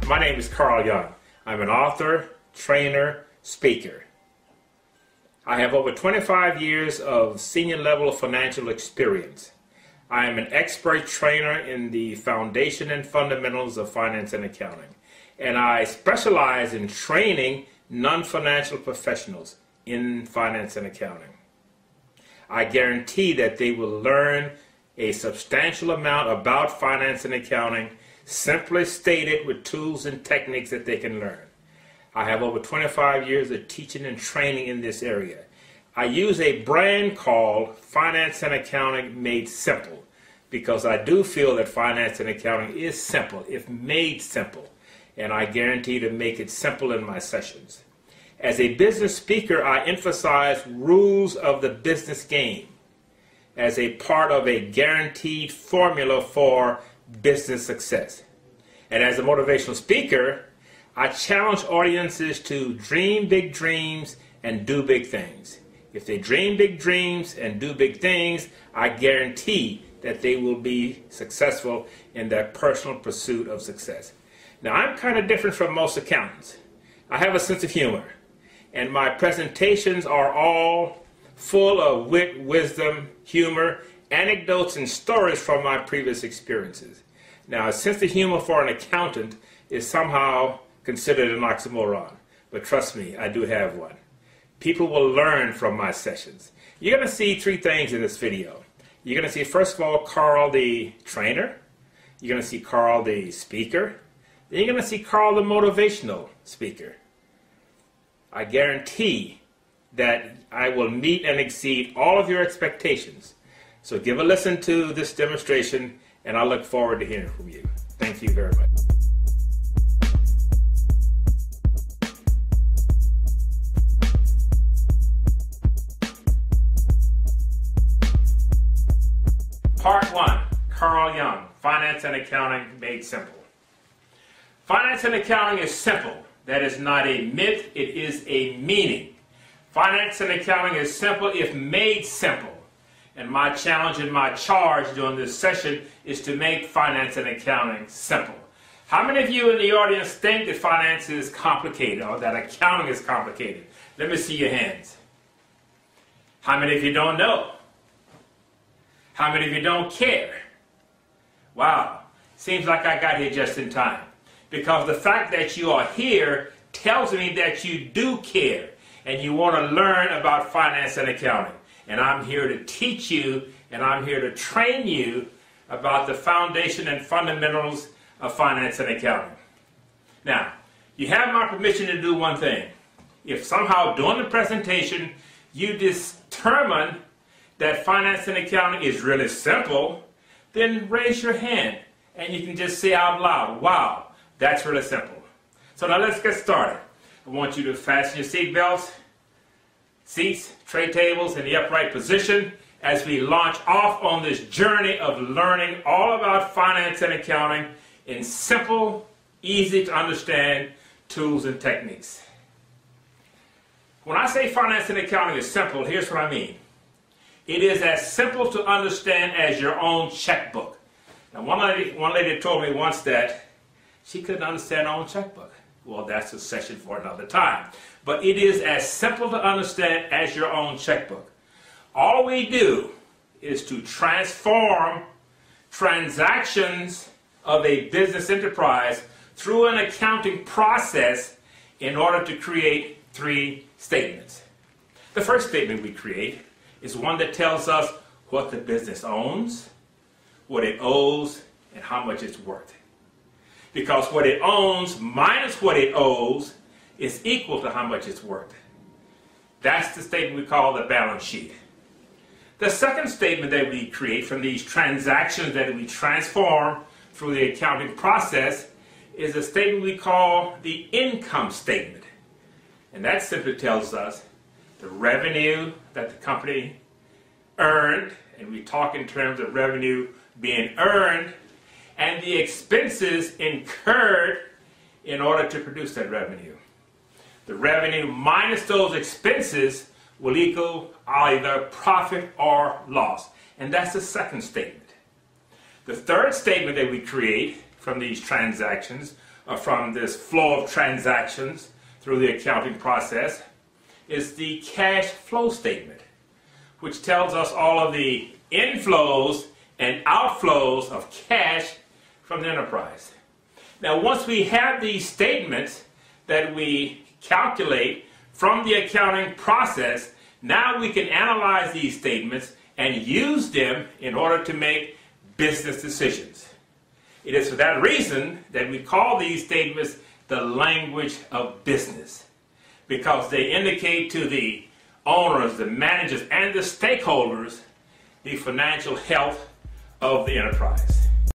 My name is Carl Young. I'm an author, trainer, speaker. I have over 25 years of senior level financial experience. I am an expert trainer in the foundation and fundamentals of finance and accounting. And I specialize in training non-financial professionals in finance and accounting. I guarantee that they will learn a substantial amount about finance and accounting, simply stated with tools and techniques that they can learn. I have over 25 years of teaching and training in this area. I use a brand called Finance and Accounting Made Simple because I do feel that finance and accounting is simple, if made simple, and I guarantee to make it simple in my sessions. As a business speaker, I emphasize rules of the business game as a part of a guaranteed formula for business success. And as a motivational speaker, I challenge audiences to dream big dreams and do big things. If they dream big dreams and do big things, I guarantee that they will be successful in their personal pursuit of success. Now, I'm kind of different from most accountants. I have a sense of humor, and my presentations are all full of wit, wisdom, humor, anecdotes, and stories from my previous experiences. Now, a sense of humor for an accountant is somehow considered an oxymoron, but trust me, I do have one. People will learn from my sessions. You're going to see three things in this video. You're going to see, first of all, Carl the trainer. You're going to see Carl the speaker. Then you're going to see Carl the motivational speaker. I guarantee that I will meet and exceed all of your expectations. So give a listen to this demonstration, and I look forward to hearing from you. Thank you very much. Part 1, Carl Young, Finance and Accounting Made Simple. Finance and accounting is simple. That is not a myth, it is a meaning. Finance and accounting is simple if made simple. And my challenge and my charge during this session is to make finance and accounting simple. How many of you in the audience think that finance is complicated or that accounting is complicated? Let me see your hands. How many of you don't know? How many of you don't care? Wow, seems like I got here just in time. Because the fact that you are here tells me that you do care and you want to learn about finance and accounting. And I'm here to teach you and I'm here to train you about the foundation and fundamentals of finance and accounting. Now, you have my permission to do one thing. If somehow during the presentation you determine that finance and accounting is really simple, then raise your hand and you can just say out loud, wow, that's really simple. So now let's get started. I want you to fasten your seat belts, seats, tray tables in the upright position as we launch off on this journey of learning all about finance and accounting in simple, easy to understand tools and techniques. When I say finance and accounting is simple, here's what I mean. It is as simple to understand as your own checkbook. Now, one lady told me once that she couldn't understand her own checkbook. Well, that's a session for another time. But it is as simple to understand as your own checkbook. All we do is to transform transactions of a business enterprise through an accounting process in order to create three statements. The first statement we create is one that tells us what the business owns, what it owes, and how much it's worth. Because what it owns minus what it owes is equal to how much it's worth. That's the statement we call the balance sheet. The second statement that we create from these transactions that we transform through the accounting process is a statement we call the income statement. And that simply tells us the revenue that the company earned, and we talk in terms of revenue being earned, and the expenses incurred in order to produce that revenue. The revenue minus those expenses will equal either profit or loss. And that's the second statement. The third statement that we create from these transactions from this flow of transactions through the accounting process is the cash flow statement, which tells us all of the inflows and outflows of cash from the enterprise. Now, once we have these statements that we calculate from the accounting process, now we can analyze these statements and use them in order to make business decisions. It is for that reason that we call these statements the language of business, because they indicate to the owners, the managers, and the stakeholders the financial health of the enterprise.